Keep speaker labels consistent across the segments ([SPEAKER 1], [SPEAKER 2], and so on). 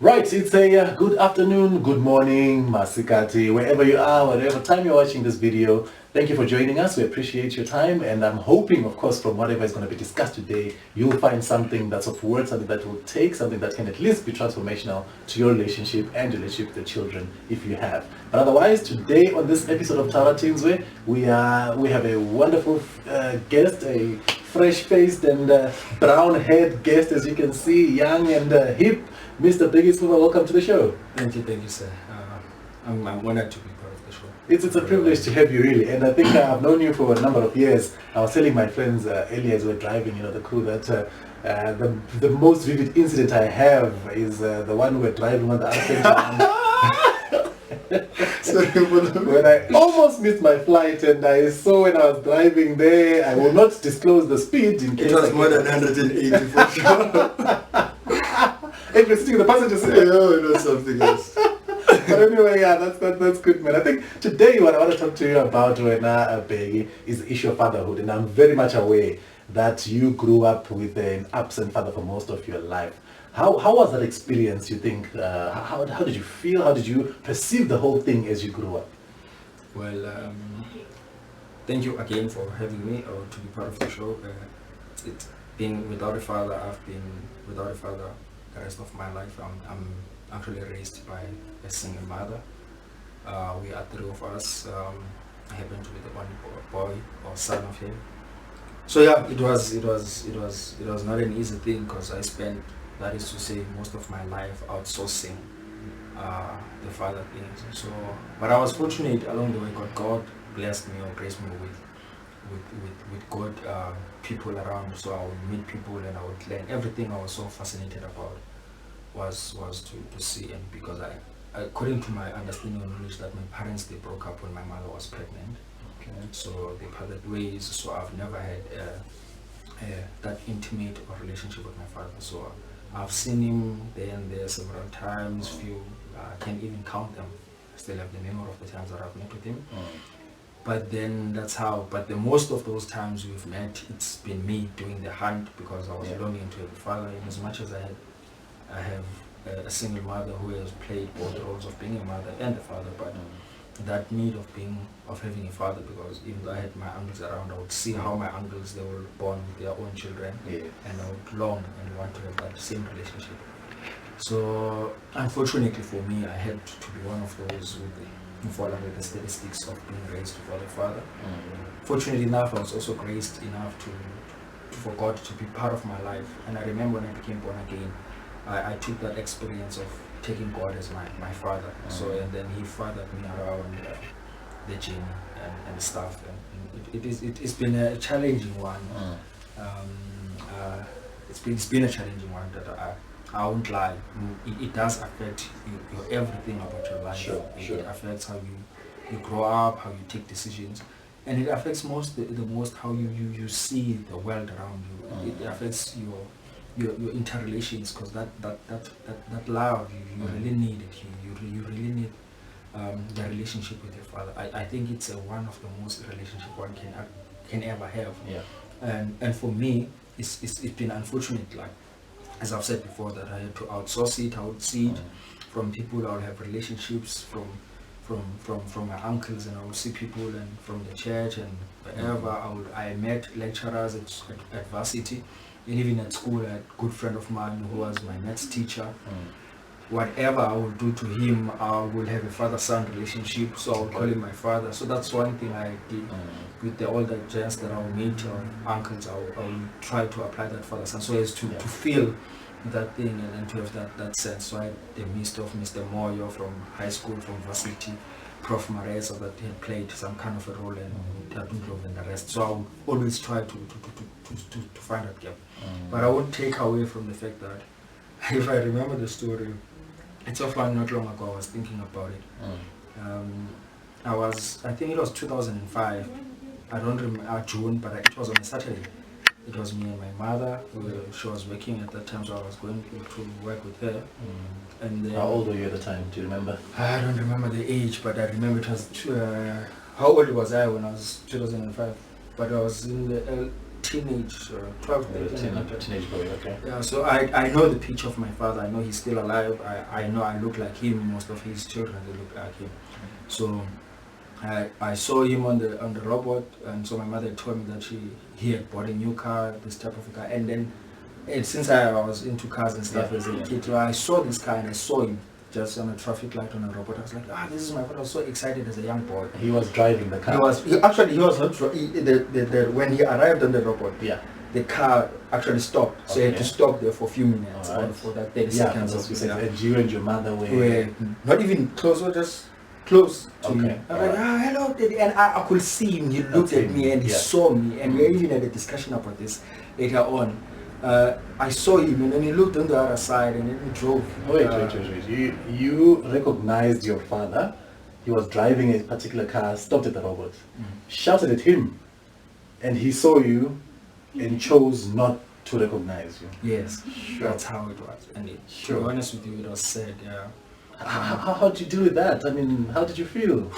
[SPEAKER 1] Right, it's a good afternoon, good morning, Masikati, wherever you are, whatever time you're watching this video. Thank you for joining us. We appreciate your time, and I'm hoping, of course, from whatever is going to be discussed today, you'll find something that's of worth, something that will take, something that can at least be transformational to your relationship and your relationship with the children, if you have. But otherwise, today on this episode of Taura Tinzwe, we have a wonderful guest, a fresh-faced and brown-haired guest, as you can see, young and hip. Mr. Bheki Sifuba, welcome to the show.
[SPEAKER 2] Thank you, sir. I'm honored to be part of the show.
[SPEAKER 1] It's a privilege to have you, really. And I think I've known you for a number of years. I was telling my friends earlier as we're driving, the crew, that the most vivid incident I have is the one we're driving on the when I almost missed my flight, and I saw when I was driving there, I will not disclose the speed in case
[SPEAKER 2] it was more than 180 for sure.
[SPEAKER 1] If you're sitting in the passenger seat.
[SPEAKER 2] No, it was something else.
[SPEAKER 1] But anyway, yeah, that's good, man. I think today what I want to talk to you about, Bheki, is the issue of fatherhood, and I'm very much aware that you grew up with an absent father for most of your life. How was that experience, you think? How did you feel? How did you perceive the whole thing as you grew up?
[SPEAKER 2] Well, thank you again for having me or to be part of the show. It's been without a father. I've been without a father the rest of my life. I'm actually raised by a single mother. We are three of us. I happen to be the one boy or son of him. So yeah, it was not an easy thing because I spent, that is to say, most of my life outsourcing the father things. So, but I was fortunate along the way. God blessed me or graced me with good people around. So I would meet people and I would learn everything. I was so fascinated about was to see, and because I, according to my understanding and knowledge, that my parents, they broke up when my mother was pregnant. Okay. So they parted ways. So I've never had that intimate of relationship with my father. So I've seen him there and there several times. Few I can't even count them. I still have the memory of the times that I've met with him. But then that's how. But the most of those times we've met, it's been me doing the hunt because I was longing to have a father. And as much as I have a single mother who has played both roles of being a mother and a father, but that need of having a father, because even though I had my uncles around, I would see how my uncles, they were born with their own children, and I would long and want to have that same relationship. So unfortunately for me, I had to be one of those who fall under the statistics of being raised without a father. Fortunately enough, I was also graced enough for God to be part of my life. And I remember when I became born again, I took that experience of taking God as my father. So, and then he fathered me around the gym and stuff. And it's been a challenging one. It's been a challenging one that I won't lie. It does affect your everything about your life.
[SPEAKER 1] Sure.
[SPEAKER 2] It affects how you grow up, how you take decisions. And it affects the most how you see the world around you. It affects your interrelations, because that love, you really need it. You really need the relationship with your father. I think it's one of the most relationship one can ever have. And for me, it's been unfortunate, like as I've said before, that I had to outsource it. I would see it from people. I would have relationships from my uncles, and I would see people and from the church and wherever. I met lecturers at varsity, and even at school. I had a good friend of mine who was my maths teacher. Whatever I would do to him, I will have a father-son relationship, so I would call him my father. So that's one thing I did with the older gents that I will meet, or uncles. I will try to apply that father-son, so as to feel that thing and to have that sense. So I had the midst of Mr. Moyo from high school, from varsity, Prof. Mareza, that had played some kind of a role, and Tatunglov and the rest. So I would always try to find that gap. But I won't take away from the fact that if I remember the story, it's so fun. Not long ago I was thinking about it. I think it was 2005. I don't remember June, but it was on a Saturday. It was me and my mother. She was working at that time, so I was going to work with her. And
[SPEAKER 1] How old were you at the time? Do you remember?
[SPEAKER 2] I don't remember the age, but I remember it was how old was I when I was 2005? But I was in the teenage, 12, 13.
[SPEAKER 1] Teenage boy, okay.
[SPEAKER 2] Yeah, so I know the picture of my father. I know he's still alive. I know I look like him. Most of his children, they look like him. So I saw him on the robot, and so my mother told me that he had bought a new car, this type of a car, and then since I was into cars and stuff as a kid, so I saw this car and I saw him just on a traffic light on a robot. I was like, this is my father. I was so excited as a young boy.
[SPEAKER 1] He was driving the car.
[SPEAKER 2] He was not. When he arrived on the robot, the car actually stopped. So he had to stop there for a few minutes or for that 30 seconds.
[SPEAKER 1] And you and your mother
[SPEAKER 2] were not even close, or just close to me. I was like, hello, Daddy. And I could see him. He looked at me and he saw me. And we even had a discussion about this later on. I saw him and then he looked on the other side and then he drove.
[SPEAKER 1] Wait. You recognized your father. He was driving a particular car, stopped at the robot, shouted at him, and he saw you and chose not to recognize you.
[SPEAKER 2] Yes, that's how it was. And to be honest with you, it was sad,
[SPEAKER 1] How did you deal with that? I mean, how did you feel?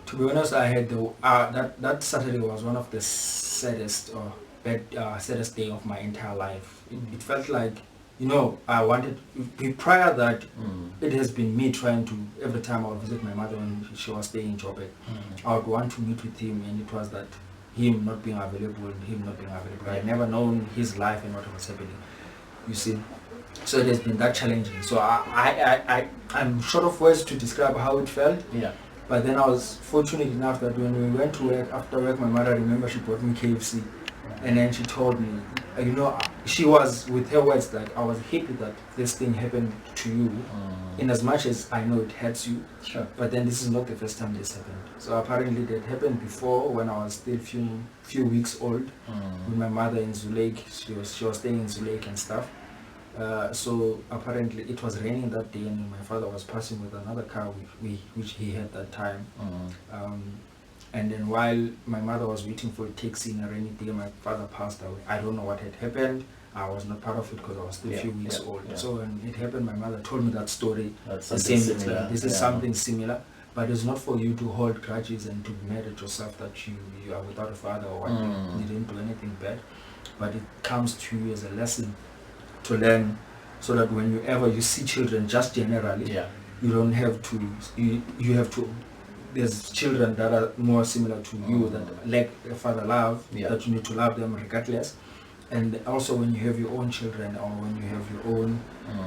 [SPEAKER 2] To be honest, I had that Saturday was one of the saddest saddest day of my entire life. It felt like, I wanted, prior that, it has been me trying to, every time I would visit my mother when she was staying in Joburg, I would want to meet with him, and it was that him not being available. I had never known his life and what was happening, you see. So it has been that challenging. So I'm short of words to describe how it felt.
[SPEAKER 1] Yeah.
[SPEAKER 2] But then I was fortunate enough that when we went to work, after work, my mother, I remember she bought me KFC. And then she told me, she was, with her words, like, I was happy that this thing happened to you, in as much as I know it hurts you.
[SPEAKER 1] Sure.
[SPEAKER 2] But then this is not the first time this happened. So apparently that happened before, when I was still few weeks old, with my mother in Zulek. She was staying in Zulek and stuff. So apparently it was raining that day, and my father was passing with another car which he had that time. And then while my mother was waiting for a taxi in a rainy day, my father passed away. I don't know what had happened. I was not part of it because I was still a few weeks old. Yeah. So when it happened, my mother told me that story.
[SPEAKER 1] That's
[SPEAKER 2] the same similar. This is something similar, but it's not for you to hold grudges and to be mad at yourself that you are without a father or what you didn't do anything bad. But it comes to you as a lesson to learn, so that whenever you see children, just generally, you don't have to. You have to. There's children that are more similar to you that lack a father love, that you need to love them regardless. And also when you have your own children, or when you have your own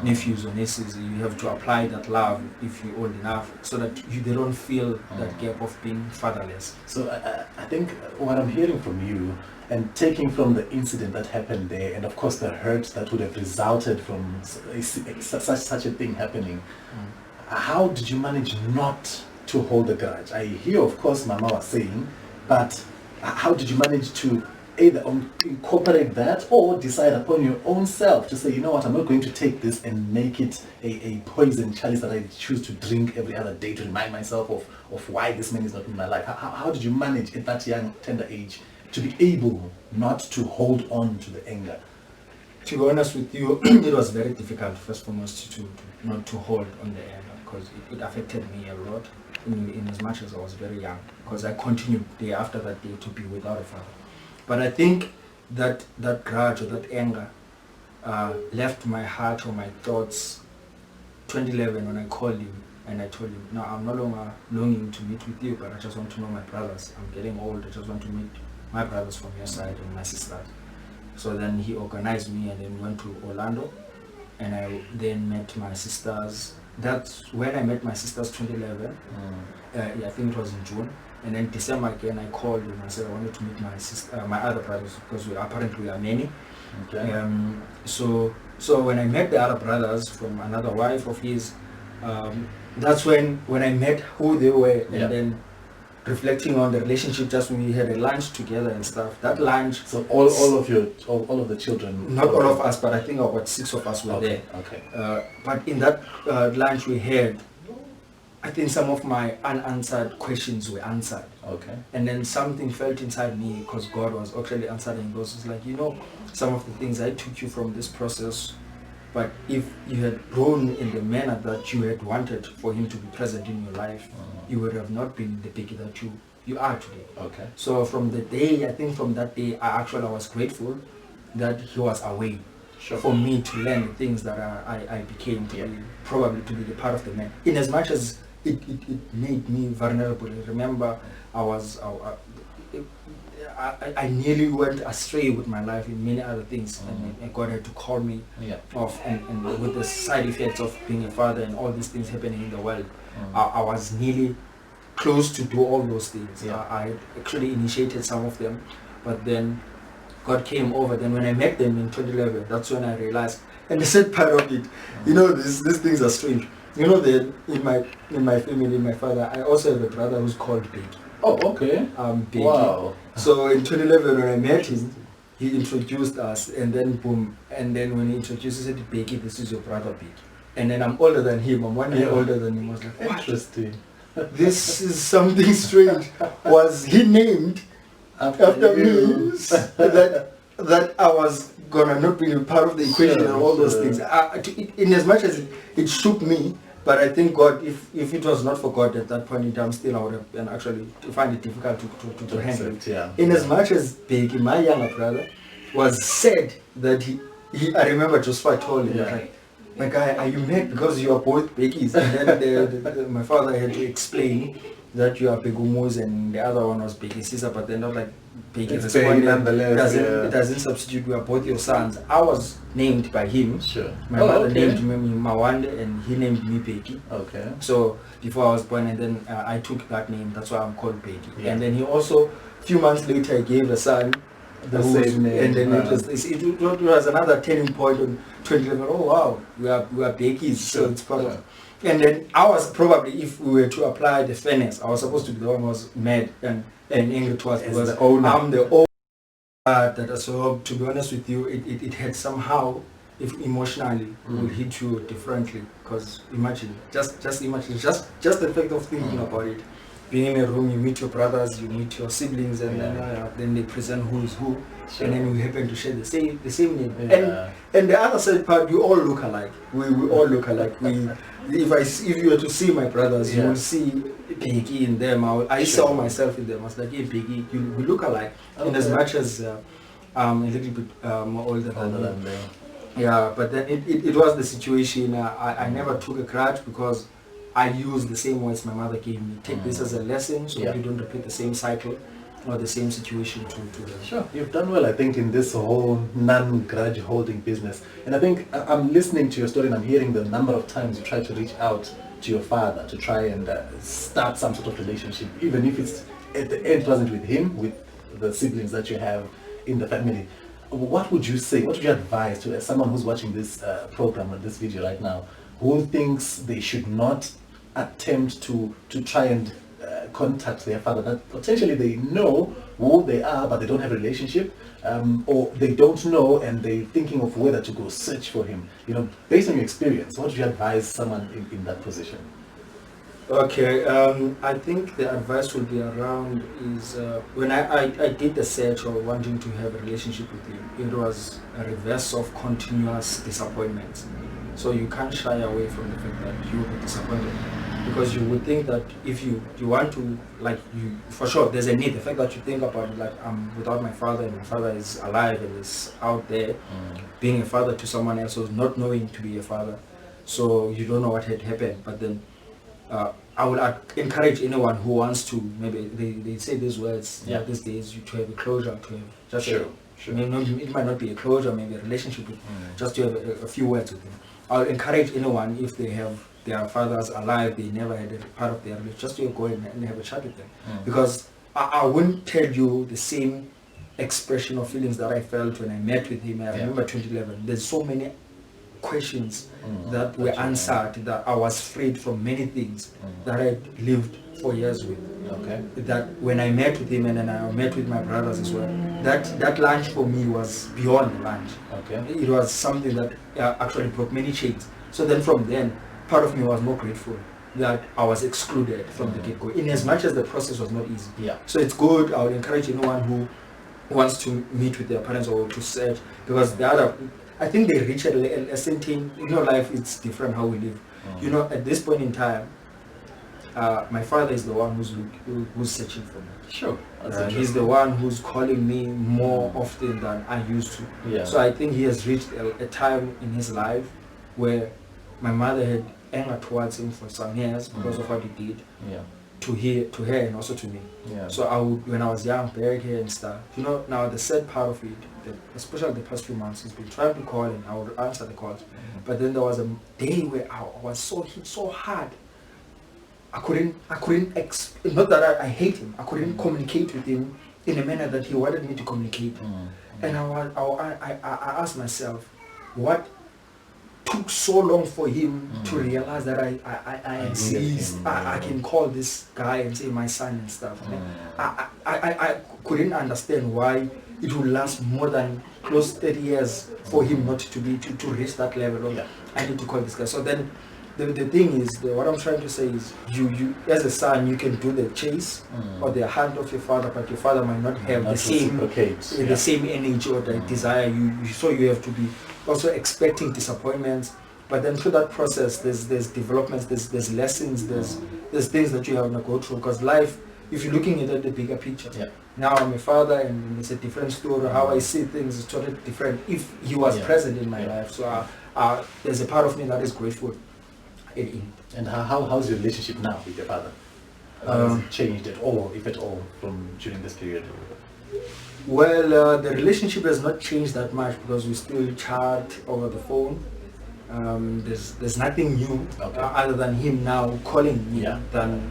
[SPEAKER 2] nephews or nieces, you have to apply that love if you're old enough, so that they don't feel that gap of being fatherless.
[SPEAKER 1] So I think what I'm hearing from you, and taking from the incident that happened there, and of course the hurt that would have resulted from such a thing happening, how did you manage not to hold a grudge? I hear, of course, Mama was saying, but how did you manage to either incorporate that or decide upon your own self to say, you know what, I'm not going to take this and make it a poison chalice that I choose to drink every other day to remind myself of why this man is not in my life? How did you manage at that young, tender age to be able not to hold on to the anger?
[SPEAKER 2] To be honest with you, it was very difficult, first and foremost, to not to hold on the anger, because it affected me a lot. In as much as I was very young, because I continued day after that day to be without a father. But I think that grudge or that anger left my heart or my thoughts 2011 when I called him and I told him, no, I'm no longer longing to meet with you, but I just want to know my brothers. I'm getting old, I just want to meet my brothers from your side and my sisters. So then he organized me, and then we went to Orlando, and I then met my sisters. That's when I met my sisters, 2011. I think it was in June. And then December again, I called him and I said I wanted to meet my sister, my other brothers, because we are many. Okay. So when I met the other brothers from another wife of his, that's when I met who they were, and then reflecting on the relationship, just when we had a lunch together and stuff. That lunch. So
[SPEAKER 1] all of the children.
[SPEAKER 2] Not all of us, but I think about 6 of us were there.
[SPEAKER 1] Okay.
[SPEAKER 2] But in that lunch we had, I think some of my unanswered questions were answered.
[SPEAKER 1] Okay.
[SPEAKER 2] And then something felt inside me, because God was actually answering those. It's like, some of the things I took you from this process, but if you had grown in the manner that you had wanted for him to be present in your life, you would have not been the Bheki that you you are today.
[SPEAKER 1] Okay.
[SPEAKER 2] So from the day, I think from that day, I was grateful that he was away for me to learn the things that I became to be, probably to be the part of the man. In as much as it made me vulnerable. I remember I nearly went astray with my life in many other things, and God had to call me off, and with the side effects of being a father and all these things happening in the world, I was nearly close to do all those things. I actually initiated some of them, but then God came over. Then when I met them in 2011, that's when I realized. And the sad part of it, you know, these things are strange. You know that in my family, my father, I also have a brother who's called Bheki.
[SPEAKER 1] Oh, okay.
[SPEAKER 2] Bheki.
[SPEAKER 1] Wow.
[SPEAKER 2] So in 2011, when I met him, he introduced us, and then boom. And then when he introduced, he said, Bheki, this is your brother Bheki. And then I'm older than him. I'm 1 year older than him. I was like, what?
[SPEAKER 1] Interesting.
[SPEAKER 2] This is something strange. Was he named after me that I was gonna not be a part of the equation and all those things? In as much as it shook me, but I think God, if it was not for God at that point in time, still I would have been actually to find it difficult to handle. In as much as Bheki, my younger brother, was said that he I remember Joshua told him, like, my guy, are you mad because you are both Bhekis? And then my father had to explain that you are Begumuz and the other one was Bheki Sifuba, but they're not like Bheki. It doesn't substitute. We are both your sons. I was named by him.
[SPEAKER 1] Sure.
[SPEAKER 2] My mother named me Mawande and he named me Bheki.
[SPEAKER 1] Okay.
[SPEAKER 2] So before I was born, and then I took that name. That's why I'm called Bheki. Yeah. And then he also, a few months later, gave a son the same name. And then it was another turning point on 2011. Oh wow, we are Bhekis. So it's part of. And then I was probably, if we were to apply the fairness, I was supposed to be the one who was mad and angry towards because I'm the owner. So to be honest with you, it had somehow, if emotionally, will hit you differently. Because imagine, just imagine, just the fact of thinking about it. Being in a room, you meet your brothers, you meet your siblings, and then they present who is who, and then we happen to share the same name. And the other side part, we all look alike. We all look alike. If you were to see my brothers, you will see Bheki in them. I saw myself in them. I was like, hey Bheki, we look alike. And as much as I'm a little bit more older than them. Yeah, but then it was the situation. I never took a grudge because I used the same words my mother gave me. Take this as a lesson so you don't repeat the same cycle or the same situation to them.
[SPEAKER 1] Sure, you've done well, I think, in this whole non-grudge holding business. And I think I'm listening to your story and I'm hearing the number of times you tried to reach out to your father to try and start some sort of relationship, even if it's at the end wasn't with him, with the siblings that you have in the family. What would you say, what would you advise to someone who's watching this program or this video right now, who thinks they should not attempt to try and contact their father, that potentially they know who they are but they don't have a relationship, or they don't know and they're thinking of whether to go search for him? You know, based on your experience, what would you advise someone in that position?
[SPEAKER 2] Okay, I think the advice would be around is when I did the search or wanting to have a relationship with him, it was a reverse of continuous disappointments. So you can't shy away from the fact that you will be disappointed, because you would think that if you want to, like, you for sure there's a need. The fact that you think about it, like, I'm without my father and my father is alive and is out there, being a father to someone else who's not knowing to be a father, so you don't know what had happened. But then I would encourage anyone who wants to, maybe they say these words these days, to have a closure, to have just it might not be a closure, maybe a relationship with, just to have a few words with him. I'll encourage anyone, if they have their fathers alive, they never had a part of their relationship, just to go and have a chat with them. Because I wouldn't tell you the same expression of feelings that I felt when I met with him. I remember 2011. There's so many questions that were answered, that I was freed from many things that I lived for years with. Okay. That when I met with him, and then I met with my brothers as well, that lunch for me was beyond lunch. Okay. It was something that actually broke many chains. So then from then, part of me was more grateful that I was excluded from the get-go, in as much as the process was not easy. Yeah. So it's good. I would encourage anyone who wants to meet with their parents or to search, because I think they reach a certain, life it's different how we live. You know, at this point in time, my father is the one who's searching for me.
[SPEAKER 1] Sure.
[SPEAKER 2] He's the one who's calling me more often than I used to.
[SPEAKER 1] Yeah.
[SPEAKER 2] So I think he has reached a time in his life where my mother had anger towards him for some years because of what he did.
[SPEAKER 1] Yeah.
[SPEAKER 2] To her and also to me.
[SPEAKER 1] Yeah.
[SPEAKER 2] So I would, when I was young, beg her and stuff. You know, now the sad part of it, especially the past few months, he's been trying to call and I would answer the calls. But then there was a day where I was so hit so hard. I couldn't not that I hate him. I couldn't communicate with him in a manner that he wanted me to communicate. And I asked myself, what took so long for him to realize that I can call this guy and say my son and stuff. I couldn't understand why it would last more than close 30 years for him not to be to reach that level of I need to call this guy. So then the thing is, what I'm trying to say is you as a son, you can do the chase or the hunt of your father, but your father might not have the same energy or the desire so you have to be also expecting disappointments. But then through that process, there's developments, there's lessons, there's things that you have to go through, because life, if you're looking at the bigger picture, now I'm a father and it's a different story. How I see things is totally different if he was present in my life. So there's a part of me that is grateful.
[SPEAKER 1] And how's your relationship now with your father? Has it changed at all, if at all, from during this period?
[SPEAKER 2] Well, the relationship has not changed that much because we still chat over the phone. There's nothing new other than him now calling me than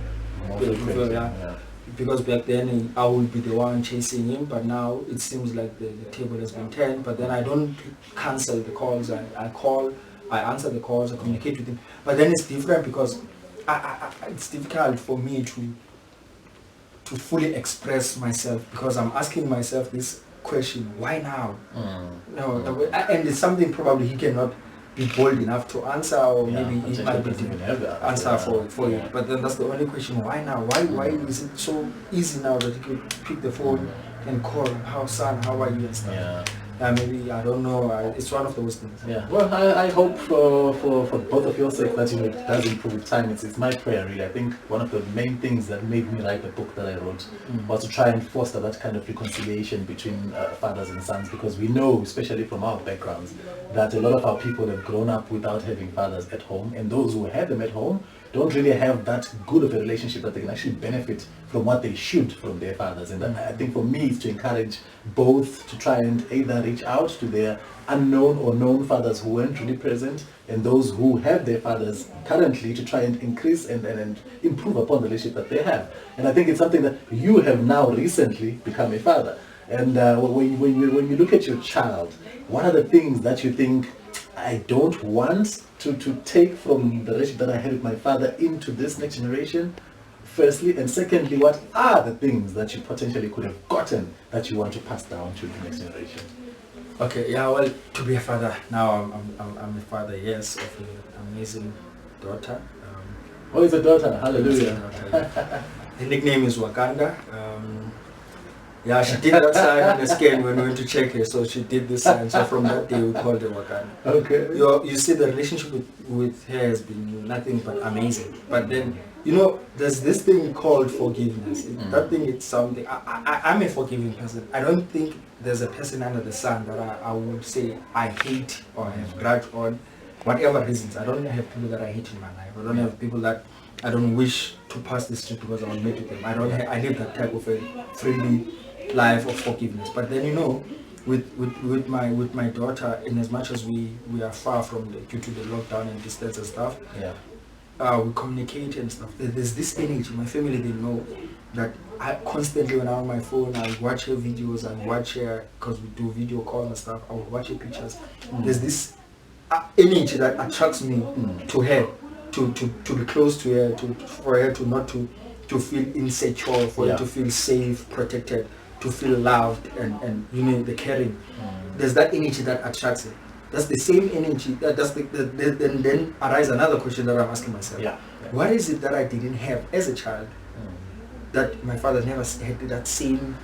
[SPEAKER 2] because back then I would be the one chasing him, but now it seems like the table has been turned. But then I don't cancel the calls. I call, I answer the calls, I communicate with him. But then it's different because it's difficult for me to fully express myself because I'm asking myself this question: why now? No, and it's something probably he cannot be bold enough to answer, or maybe it might be the answer for it. But then that's the only question: why now? Why is it so easy now that you could pick the phone and call, "How son, how are you?" and stuff. Maybe I don't know. It's one of those things.
[SPEAKER 1] Well, I hope for both of your sake that it does improve with time. It's my prayer, really. I think one of the main things that made me write the book that I wrote was to try and foster that kind of reconciliation between fathers and sons, because we know, especially from our backgrounds, that a lot of our people have grown up without having fathers at home, and those who have them at home don't really have that good of a relationship that they can actually benefit from what they should from their fathers. And I think for me, it's to encourage both to try and either reach out to their unknown or known fathers who weren't really present, and those who have their fathers currently, to try and increase and improve upon the relationship that they have. And I think it's something that you have now recently become a father. And when you look at your child, what are the things that you think, I don't want to take from the relationship that I had with my father into this next generation, firstly, and secondly, what are the things that you potentially could have gotten that you want to pass down to the next generation?
[SPEAKER 2] Okay, well, to be a father, now I'm a father, yes, of an amazing daughter.
[SPEAKER 1] It's a daughter, hallelujah.
[SPEAKER 2] The nickname is Wakanda. She did that sign on the scan when we went to check her, so she did this sign. So from that day, we called her Wakanda. Okay. You see, the relationship with her has been nothing but amazing. But then, there's this thing called forgiveness. That thing, it's something. I'm a forgiving person. I don't think there's a person under the sun that I would say I hate or have grudge on, whatever reasons. I don't have people that I hate in my life. I don't have people that I don't wish to pass the street because I will meet with them. I live that type of a freely life of forgiveness. But then with my daughter, in as much as we are far from due to the lockdown and distance and stuff, we communicate and stuff. There's this energy. My family, they know that I constantly, when I'm on my phone, I watch her videos, I watch her, because we do video calls and stuff, I will watch her pictures. There's this energy that attracts me to her, to be close to her, for her to not to feel insecure, for her to feel safe, protected, to feel loved, and the caring. There's that energy that attracts it. That's the same energy. Then arise another question that I'm asking myself. What is it that I didn't have as a child that my father never had that same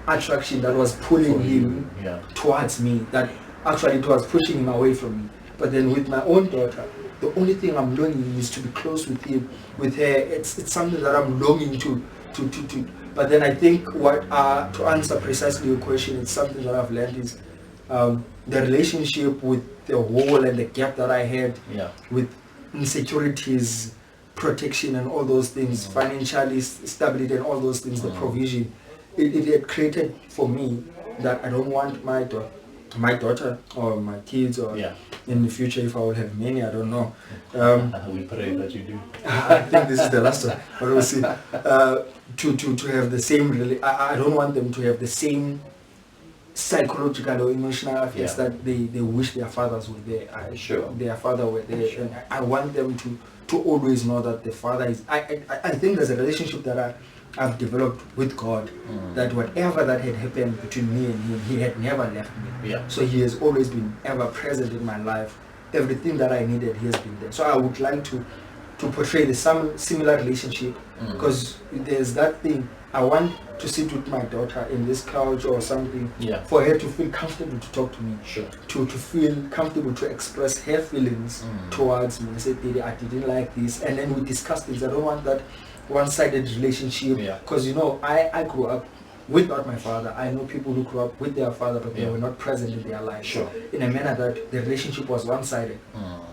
[SPEAKER 2] attraction that was pulling him towards me, that actually it was pushing him away from me?
[SPEAKER 3] But then with my own daughter, the only thing I'm longing is to be close with him, with her. It's something that I'm longing to. But then I think to answer precisely your question, it's something that I've learned is the relationship with the hole and the gap that I had with insecurities, protection and all those things, financially stability and all those things, the provision, it had created for me that I don't want my daughter or my kids or in the future, if I will have many, I don't know.
[SPEAKER 1] We pray that you do.
[SPEAKER 3] I think this is the last one, but we'll see. To have the same, I don't want them to have the same psychological or emotional affects that they wish their fathers were there. Their father were there. And I want them to always know that the father is. I think there's a relationship that I've developed with God, that whatever that had happened between me and him, he had never left me. So he has always been ever present in my life. Everything that I needed, he has been there. So I would like to portray the similar relationship, because there's that thing. I want to sit with my daughter in this couch or something, for her to feel comfortable to talk to me, to feel comfortable to express her feelings towards me. Say, Daddy, I didn't like this, and then we discuss things. I don't want that one-sided relationship, because I grew up without my father. I know people who grew up with their father, but they were not present in their life in a manner that the relationship was one-sided.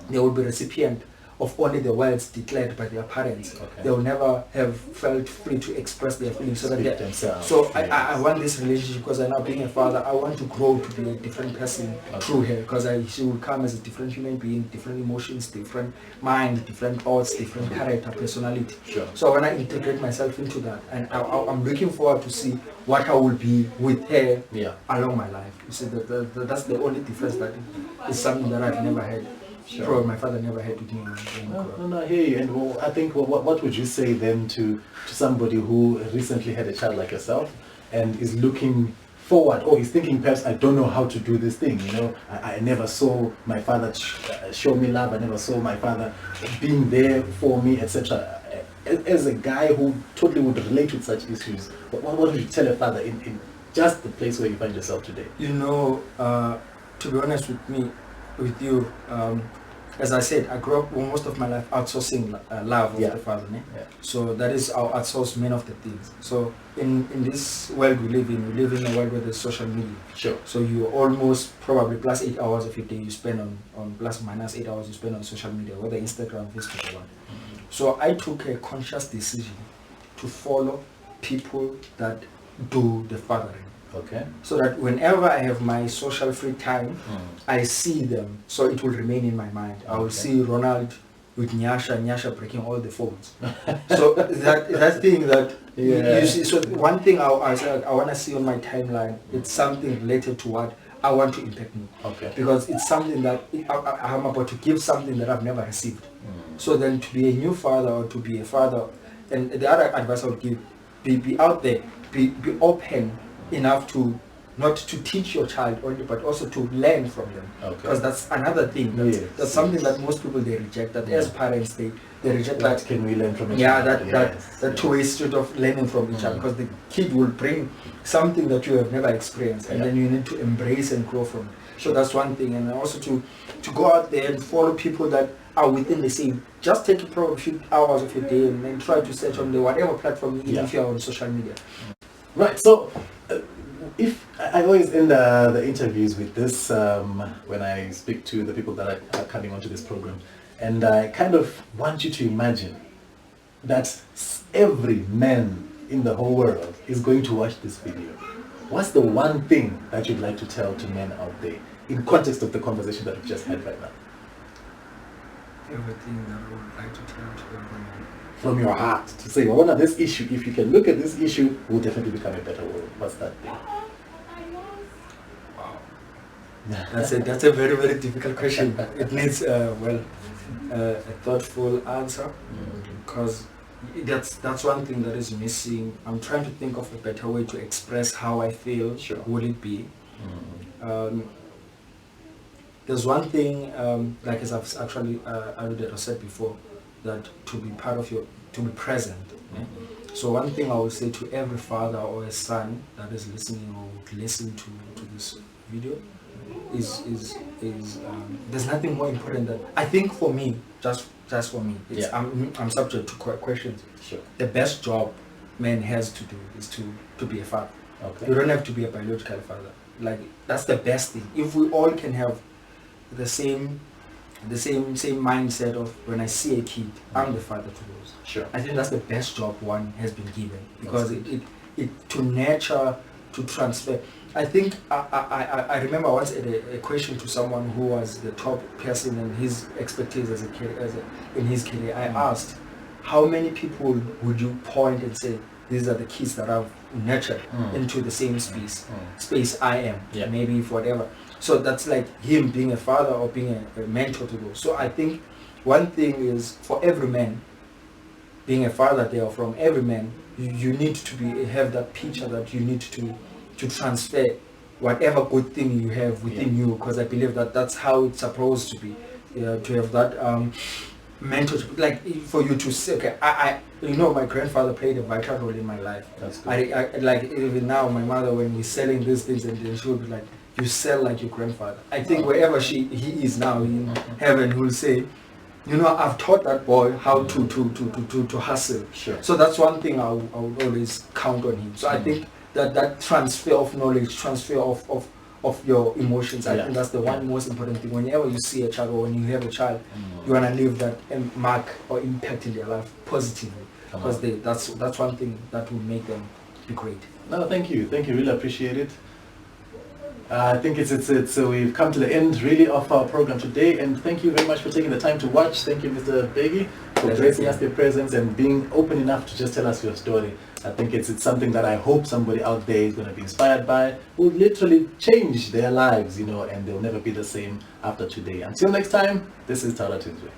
[SPEAKER 3] They would be recipient of only the words declared by their parents. They will never have felt free to express their feelings. So I want this relationship, because I know, being a father, I want to grow to be a different person through her, because she will come as a different human being, different emotions, different mind, different thoughts, different character, personality. So I want to integrate myself into that, and I'm looking forward to see what I will be with her along my life. You see, that's the only difference. That is something that I've never had. Probably my father never had with me.
[SPEAKER 1] No, I hear you. And I think, what would you say then to somebody who recently had a child like yourself and is looking forward, or is thinking, perhaps I don't know how to do this thing, I never saw my father show me love, I never saw my father being there for me, etc. As a guy who totally would relate with such issues, what would you tell a father in just the place where you find yourself today?
[SPEAKER 3] To be honest with you, as I said, I grew up most of my life outsourcing love of the father. So that is how I outsource many of the things. So in this world we live in a world where there's social media. So you almost probably plus 8 hours of your day you spend on plus minus 8 hours you spend on social media, whether Instagram, Facebook, or what. So I took a conscious decision to follow people that do the fathering. So that whenever I have my social free time, I see them, so it will remain in my mind. I will see Ronald with Nyasha breaking all the phones. So that thing that you see. So one thing I want to see on my timeline, it's something related to what I want to impact me. Because it's something that I'm about to give something that I've never received. So then, to be a new father or to be a father, and the other advice I would give, be out there, be open enough to not to teach your child only, but also to learn from them, because that's another thing. That's something that most people they reject. That as parents they reject.
[SPEAKER 1] What can we learn from each other?
[SPEAKER 3] That two-way street of learning from each other, because the kid will bring something that you have never experienced, and then you need to embrace and grow from it. So that's one thing, and also to go out there and follow people that are within the same. Just take a few hours of your day and then try to search on the whatever platform, even if you are on social media.
[SPEAKER 1] Right. So. If I always end the interviews with this when I speak to the people that are coming onto this program, and I kind of want you to imagine that every man in the whole world is going to watch this video. What's the one thing that you'd like to tell to men out there in context of the conversation that we've just had right now?
[SPEAKER 3] Everything that I would like to tell to everyone.
[SPEAKER 1] From your heart, to say, well, on this issue, if you can look at this issue, we'll definitely become a better world. What's that thing?
[SPEAKER 3] That's a very, very difficult question. It needs a thoughtful answer, because that's one thing that is missing. I'm trying to think of a better way to express how I feel. Would it be? There's one thing, like as I've actually alluded or said before, that to be part of to be present. So one thing I would say to every father or a son that is listening or would listen to this video there's nothing more important than, I think for me, just for me, it's, I'm subject to questions.
[SPEAKER 1] Sure.
[SPEAKER 3] The best job man has to do is to be a father.
[SPEAKER 1] Okay.
[SPEAKER 3] You don't have to be a biological father. Like, that's the best thing. If we all can have the same mindset of, when I see a kid, I'm the father to those.
[SPEAKER 1] Sure.
[SPEAKER 3] I think that's the best job one has been given, because it to nurture, to transfer. I think I remember once a question to someone who was the top person in his expertise in his career. I asked, how many people would you point and say, these are the kids that I've nurtured into the same space I am, maybe for whatever. So that's like him being a father or being a mentor to those. So I think one thing is, for every man, being a father there, from every man, you need to have that picture that you need to transfer whatever good thing you have within you, because I believe that that's how it's supposed to be, to have that mentorship, like for you to say, okay, I my grandfather played a vital role in my life.
[SPEAKER 1] That's good.
[SPEAKER 3] I like, even now, my mother, when we're selling these things, and then she would be like, you sell like your grandfather. I think wherever he is now in heaven, will say, I've taught that boy how to hustle.
[SPEAKER 1] Sure.
[SPEAKER 3] So that's one thing I would always count on him. So I think that transfer of knowledge, transfer of your emotions, I think that's the one most important thing. Whenever you see a child, or when you have a child, you want to leave that mark or impact in their life positively, because that's one thing that will make them be great.
[SPEAKER 1] No, thank you, really appreciate it. I think it's we've come to the end really of our program today, and thank you very much for taking the time to watch. Thank you, Mr. Bheki, for gracing us your presence and being open enough to just tell us your story. I think it's something that I hope somebody out there is going to be inspired by, who literally change their lives, and they'll never be the same after today. Until next time, this is Taura Tinzwe.